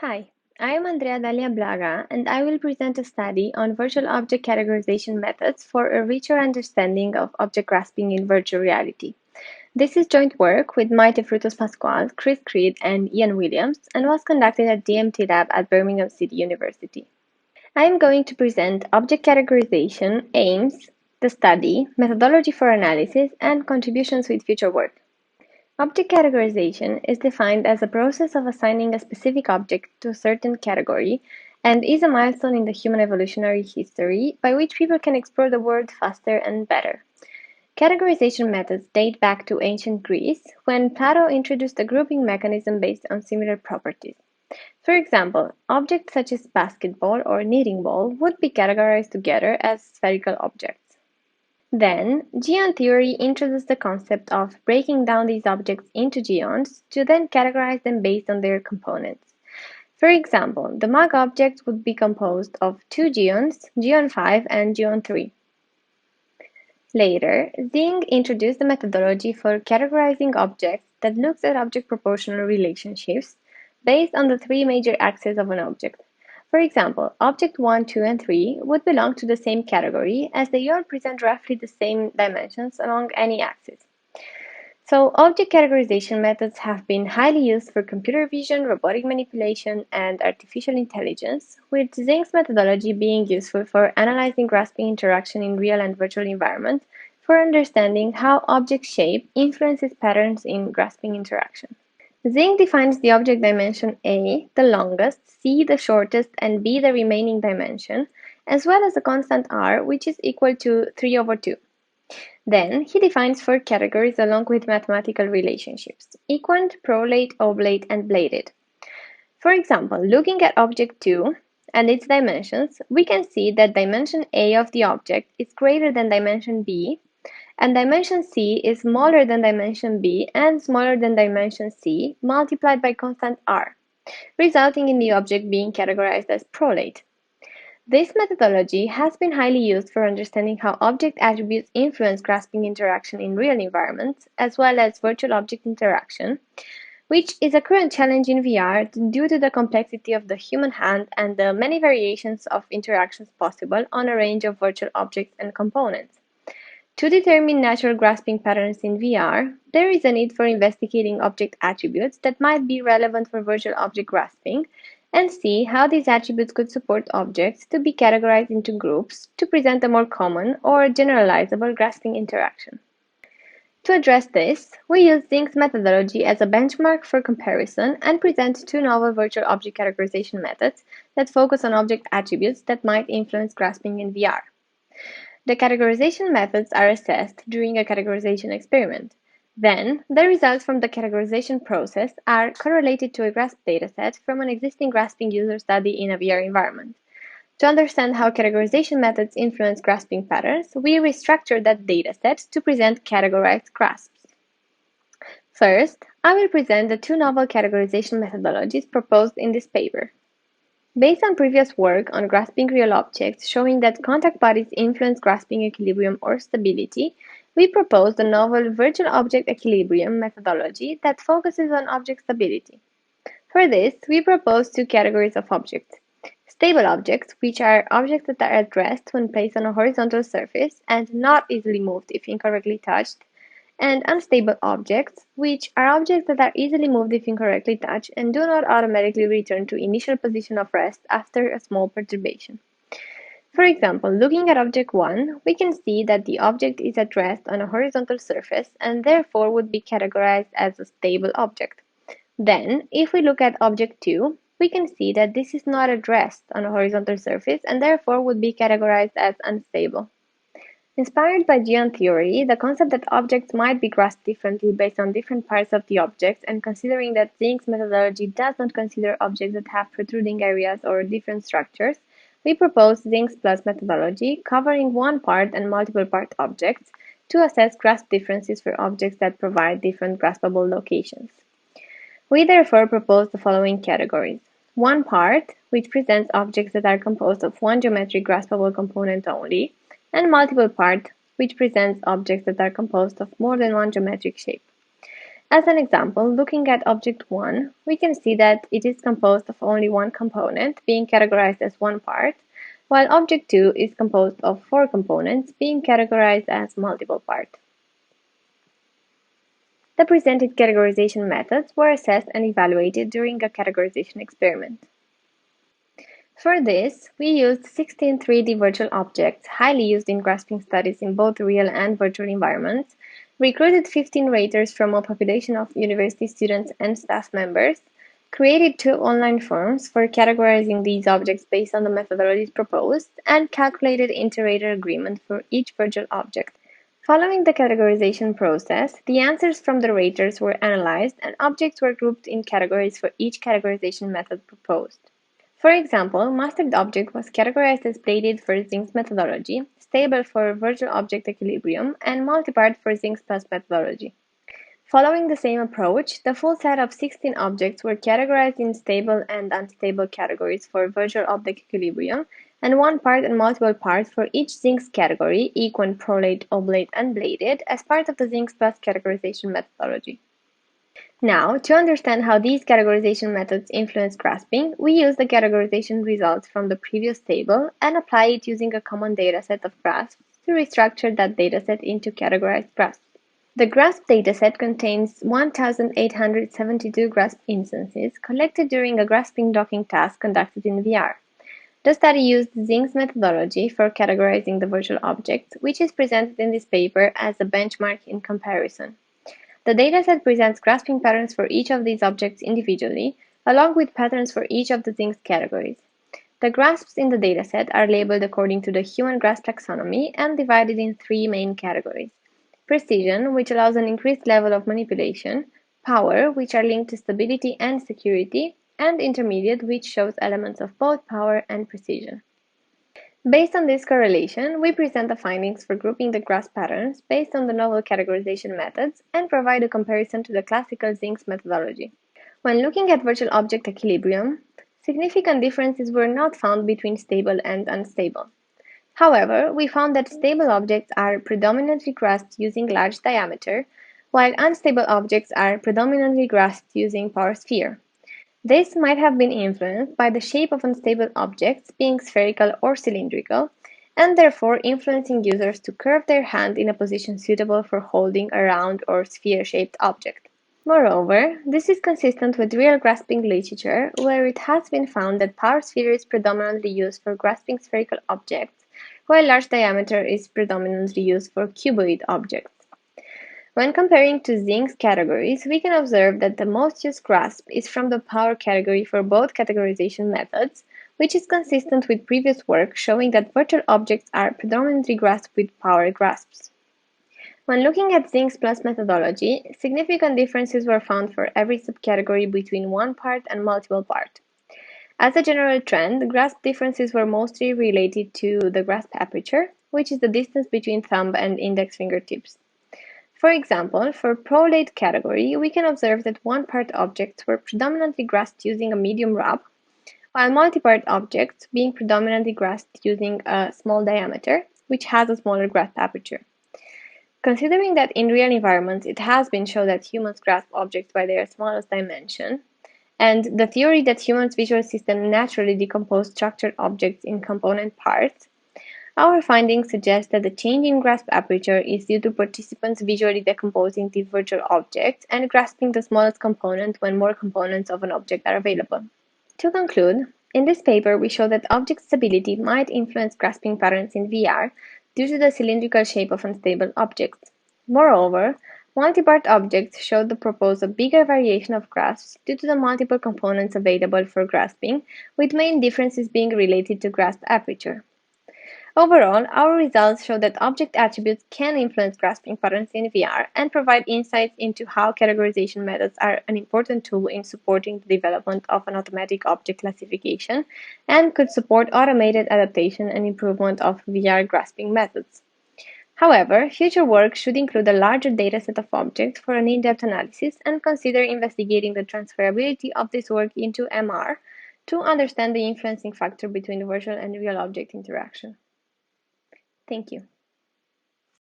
Hi, I am Andreea Dalia Blaga, and I will present a study on virtual object categorization methods for a richer understanding of object grasping in virtual reality. This is joint work with Maite Frutos-Pascual, Chris Creed, and Ian Williams, and was conducted at DMT Lab at Birmingham City University. I am going to present object categorization, aims, the study, methodology for analysis, and contributions with future work. Object categorization is defined as a process of assigning a specific object to a certain category and is a milestone in the human evolutionary history by which people can explore the world faster and better. Categorization methods date back to ancient Greece, when Plato introduced a grouping mechanism based on similar properties. For example, objects such as basketball or knitting ball would be categorized together as spherical objects. Then, geon theory introduced the concept of breaking down these objects into geons to then categorize them based on their components. For example, the mug object would be composed of two geons, geon 5 and geon 3. Later, Zingg introduced the methodology for categorizing objects that looks at object proportional relationships based on the three major axes of an object. For example, object 1, 2, and 3 would belong to the same category as they all present roughly the same dimensions along any axis. So, object categorization methods have been highly used for computer vision, robotic manipulation, and artificial intelligence, with Zingg's methodology being useful for analyzing grasping interaction in real and virtual environments for understanding how object shape influences patterns in grasping interaction. Zingg defines the object dimension A, the longest, C, the shortest, and B, the remaining dimension, as well as a constant R, which is equal to 3 over 2. Then, he defines four categories along with mathematical relationships: equant, prolate, oblate, and bladed. For example, looking at object 2 and its dimensions, we can see that dimension A of the object is greater than dimension B, and dimension C is smaller than dimension B and smaller than dimension C multiplied by constant R, resulting in the object being categorized as prolate. This methodology has been highly used for understanding how object attributes influence grasping interaction in real environments, as well as virtual object interaction, which is a current challenge in VR due to the complexity of the human hand and the many variations of interactions possible on a range of virtual objects and components. To determine natural grasping patterns in VR, there is a need for investigating object attributes that might be relevant for virtual object grasping and see how these attributes could support objects to be categorized into groups to present a more common or generalizable grasping interaction. To address this, we use Zingg's methodology as a benchmark for comparison and present two novel virtual object categorization methods that focus on object attributes that might influence grasping in VR. The categorization methods are assessed during a categorization experiment. Then, the results from the categorization process are correlated to a grasp dataset from an existing grasping user study in a VR environment. To understand how categorization methods influence grasping patterns, we restructure that dataset to present categorized grasps. First, I will present the two novel categorization methodologies proposed in this paper. Based on previous work on grasping real objects showing that contact bodies influence grasping equilibrium or stability, we propose the novel virtual object equilibrium methodology that focuses on object stability. For this, we propose two categories of objects: stable objects, which are objects that are at rest when placed on a horizontal surface and not easily moved if incorrectly touched, and unstable objects, which are objects that are easily moved if incorrectly touched and do not automatically return to initial position of rest after a small perturbation. For example, looking at object 1, we can see that the object is at rest on a horizontal surface and therefore would be categorized as a stable object. Then, if we look at object 2, we can see that this is not at rest on a horizontal surface and therefore would be categorized as unstable. Inspired by geon theory, the concept that objects might be grasped differently based on different parts of the object, and considering that Zingg's methodology does not consider objects that have protruding areas or different structures, we propose Zingg's plus methodology, covering one part and multiple part objects, to assess grasp differences for objects that provide different graspable locations. We therefore propose the following categories: one part, which presents objects that are composed of one geometric graspable component only, and multiple part, which presents objects that are composed of more than one geometric shape. As an example, looking at object 1, we can see that it is composed of only one component, being categorized as one part, while object 2 is composed of 4 components, being categorized as multiple parts. The presented categorization methods were assessed and evaluated during a categorization experiment. For this, we used 16 3D virtual objects, highly used in grasping studies in both real and virtual environments, recruited 15 raters from a population of university students and staff members, created 2 online forms for categorizing these objects based on the methodologies proposed, and calculated inter-rater agreement for each virtual object. Following the categorization process, the answers from the raters were analyzed and objects were grouped in categories for each categorization method proposed. For example, mastered object was categorized as bladed for Zingg's methodology, stable for virtual object equilibrium, and multipart for Zingg's plus methodology. Following the same approach, the full set of 16 objects were categorized in stable and unstable categories for virtual object equilibrium, and one part and multiple parts for each Zingg's category, equant, prolate, oblate, and bladed, as part of the Zingg's plus categorization methodology. Now, to understand how these categorization methods influence grasping, we use the categorization results from the previous table and apply it using a common dataset of grasps to restructure that dataset into categorized grasps. The grasp dataset contains 1,872 grasp instances collected during a grasping docking task conducted in VR. The study used Zingg's methodology for categorizing the virtual objects, which is presented in this paper as a benchmark in comparison. The dataset presents grasping patterns for each of these objects individually, along with patterns for each of the Zingg's categories. The grasps in the dataset are labeled according to the human grasp taxonomy and divided in 3 main categories: precision, which allows an increased level of manipulation; power, which are linked to stability and security; and intermediate, which shows elements of both power and precision. Based on this correlation, we present the findings for grouping the grasp patterns based on the novel categorization methods and provide a comparison to the classical Zingg's methodology. When looking at virtual object equilibrium, significant differences were not found between stable and unstable. However, we found that stable objects are predominantly grasped using large diameter, while unstable objects are predominantly grasped using power sphere. This might have been influenced by the shape of unstable objects being spherical or cylindrical, and therefore influencing users to curve their hand in a position suitable for holding a round or sphere-shaped object. Moreover, this is consistent with real grasping literature, where it has been found that power sphere is predominantly used for grasping spherical objects, while large diameter is predominantly used for cuboid objects. When comparing to Zingg's categories, we can observe that the most used grasp is from the power category for both categorization methods, which is consistent with previous work showing that virtual objects are predominantly grasped with power grasps. When looking at Zingg's plus methodology, significant differences were found for every subcategory between one part and multiple part. As a general trend, grasp differences were mostly related to the grasp aperture, which is the distance between thumb and index fingertips. For example, for prolate category, we can observe that one-part objects were predominantly grasped using a medium rub, while multi-part objects being predominantly grasped using a small diameter, which has a smaller grasp aperture. Considering that in real environments it has been shown that humans grasp objects by their smallest dimension, and the theory that humans' visual system naturally decompose structured objects in component parts, our findings suggest that the change in grasp aperture is due to participants visually decomposing these virtual objects and grasping the smallest component when more components of an object are available. To conclude, in this paper we show that object stability might influence grasping patterns in VR due to the cylindrical shape of unstable objects. Moreover, multi-part objects showed the propose a bigger variation of grasps due to the multiple components available for grasping, with main differences being related to grasp aperture. Overall, our results show that object attributes can influence grasping patterns in VR and provide insights into how categorization methods are an important tool in supporting the development of an automatic object classification and could support automated adaptation and improvement of VR grasping methods. However, future work should include a larger dataset of objects for an in-depth analysis and consider investigating the transferability of this work into MR to understand the influencing factor between virtual and real object interaction. Thank you.